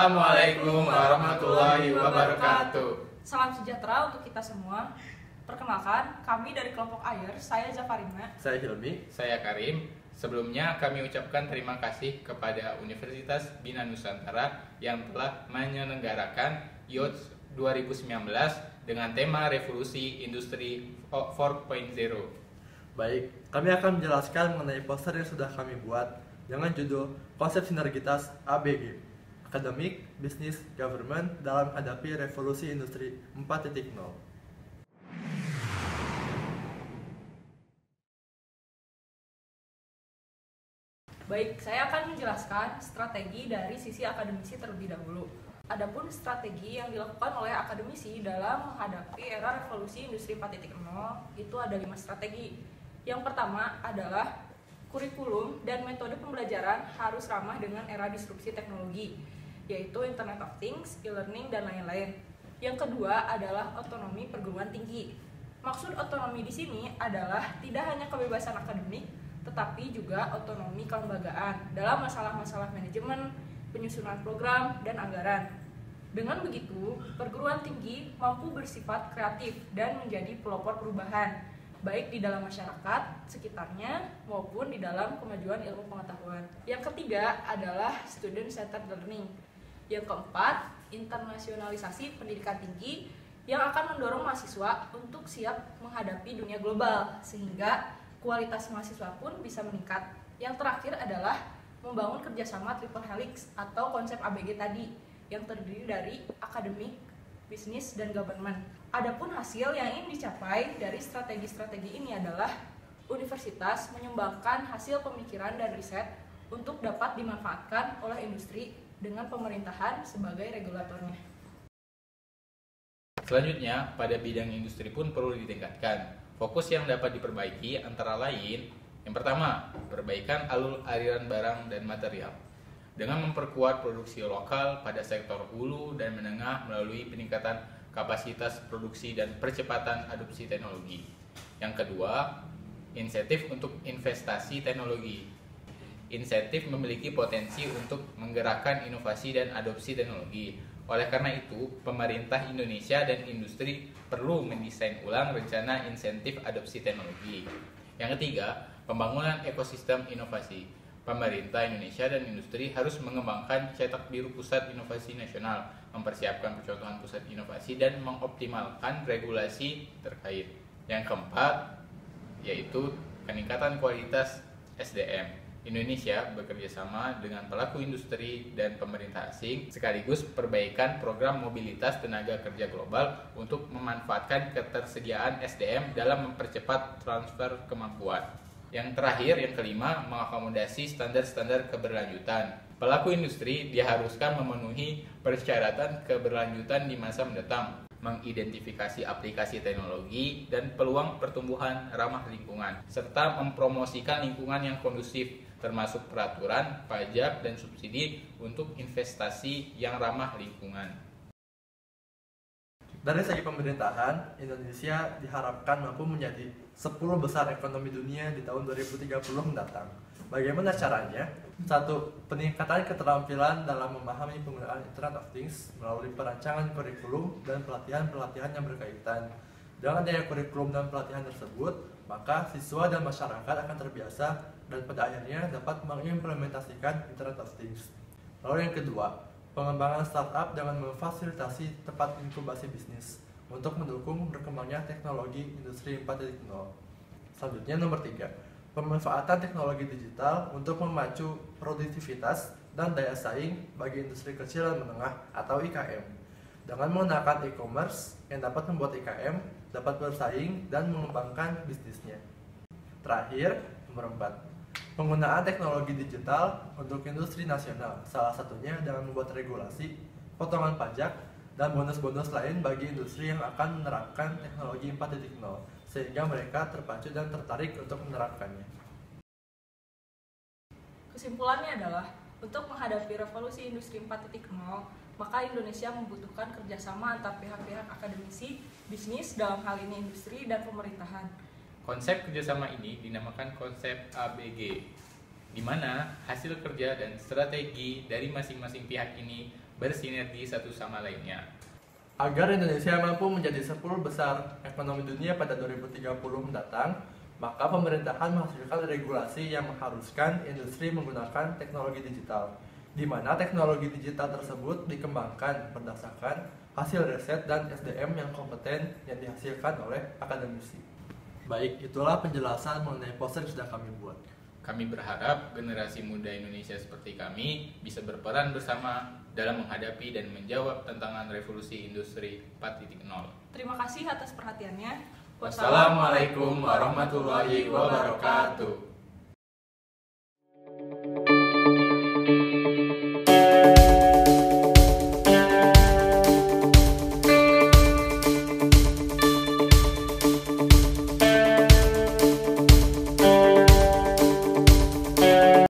Assalamualaikum warahmatullahi wabarakatuh. Salam sejahtera untuk kita semua. Perkenalkan, kami dari kelompok AYER, saya Zafarina. Saya Hilmi. Saya Karim. Sebelumnya kami ucapkan terima kasih kepada Universitas Bina Nusantara yang telah menyelenggarakan YOTS 2019 dengan tema Revolusi Industri 4.0. Baik, kami akan menjelaskan mengenai poster yang sudah kami buat dengan judul Konsep Sinergitas ABG, Akademik, Bisnis, Government dalam Hadapi Revolusi Industri 4.0. Baik, saya akan menjelaskan strategi dari sisi akademisi terlebih dahulu. Adapun strategi yang dilakukan oleh akademisi dalam menghadapi era revolusi industri 4.0 itu ada 5 strategi. Yang pertama adalah kurikulum dan metode pembelajaran harus ramah dengan era disrupsi teknologi, yaitu Internet of Things, e-learning, dan lain-lain. Yang kedua adalah otonomi perguruan tinggi. Maksud otonomi di sini adalah tidak hanya kebebasan akademik, tetapi juga otonomi kelembagaan dalam masalah-masalah manajemen, penyusunan program, dan anggaran. Dengan begitu, perguruan tinggi mampu bersifat kreatif dan menjadi pelopor perubahan, baik di dalam masyarakat sekitarnya maupun di dalam kemajuan ilmu pengetahuan. Yang ketiga adalah student-centered learning. Yang keempat, internasionalisasi pendidikan tinggi yang akan mendorong mahasiswa untuk siap menghadapi dunia global sehingga kualitas mahasiswa pun bisa meningkat. Yang terakhir adalah membangun kerjasama triple helix atau konsep ABG tadi yang terdiri dari akademik, bisnis, dan government. Adapun hasil yang ingin dicapai dari strategi-strategi ini adalah universitas menyumbangkan hasil pemikiran dan riset untuk dapat dimanfaatkan oleh industri dengan pemerintahan sebagai regulatornya. Selanjutnya, pada bidang industri pun perlu ditingkatkan. Fokus yang dapat diperbaiki antara lain, yang pertama, perbaikan aliran barang dan material dengan memperkuat produksi lokal pada sektor hulu dan menengah melalui peningkatan kapasitas produksi dan percepatan adopsi teknologi. Yang kedua, insentif untuk investasi teknologi. Insentif memiliki potensi untuk menggerakkan inovasi dan adopsi teknologi. Oleh karena itu, pemerintah Indonesia dan industri perlu mendesain ulang rencana insentif adopsi teknologi. Yang ketiga, pembangunan ekosistem inovasi. Pemerintah Indonesia dan industri harus mengembangkan cetak biru pusat inovasi nasional, mempersiapkan percontohan pusat inovasi, dan mengoptimalkan regulasi terkait. Yang keempat, yaitu peningkatan kualitas SDM. Indonesia bekerja sama dengan pelaku industri dan pemerintah asing, sekaligus perbaikan program mobilitas tenaga kerja global untuk memanfaatkan ketersediaan SDM dalam mempercepat transfer kemampuan. Yang terakhir, yang kelima, mengakomodasi standar-standar keberlanjutan. Pelaku industri diharuskan memenuhi persyaratan keberlanjutan di masa mendatang, mengidentifikasi aplikasi teknologi dan peluang pertumbuhan ramah lingkungan, serta mempromosikan lingkungan yang kondusif, termasuk peraturan, pajak, dan subsidi untuk investasi yang ramah lingkungan. Dari segi pemerintahan, Indonesia diharapkan mampu menjadi 10 besar ekonomi dunia di tahun 2030 mendatang. Bagaimana caranya? 1. Peningkatan keterampilan dalam memahami penggunaan Internet of Things melalui perancangan kurikulum dan pelatihan-pelatihan yang berkaitan. Dengan adanya kurikulum dan pelatihan tersebut, maka siswa dan masyarakat akan terbiasa dan pada akhirnya dapat mengimplementasikan Internet of Things. Lalu yang kedua, pengembangan startup dengan memfasilitasi tempat inkubasi bisnis untuk mendukung berkembangnya teknologi industri 4.0. Selanjutnya nomor 3, pemanfaatan teknologi digital untuk memacu produktivitas dan daya saing bagi industri kecil dan menengah atau IKM dengan menggunakan e-commerce yang dapat membuat IKM dapat bersaing dan mengembangkan bisnisnya. Terakhir, nomor 4, penggunaan teknologi digital untuk industri nasional, salah satunya dengan membuat regulasi, potongan pajak, dan bonus-bonus lain bagi industri yang akan menerapkan teknologi 4.0, sehingga mereka terpacu dan tertarik untuk menerapkannya. Kesimpulannya adalah, untuk menghadapi revolusi industri 4.0, maka Indonesia membutuhkan kerjasama antar pihak-pihak akademisi, bisnis, dalam hal ini industri, dan pemerintahan. Konsep kerjasama ini dinamakan konsep ABG. di mana hasil kerja dan strategi dari masing-masing pihak ini bersinergi satu sama lainnya. Agar Indonesia mampu menjadi 10 besar ekonomi dunia pada 2030 mendatang, maka pemerintahan menghasilkan regulasi yang mengharuskan industri menggunakan teknologi digital, di mana teknologi digital tersebut dikembangkan berdasarkan hasil riset dan SDM yang kompeten yang dihasilkan oleh akademisi. Baik, itulah penjelasan mengenai poster yang sudah kami buat. Kami berharap generasi muda Indonesia seperti kami bisa berperan bersama dalam menghadapi dan menjawab tantangan revolusi industri 4.0. Terima kasih atas perhatiannya. Wassalamualaikum warahmatullahi wabarakatuh.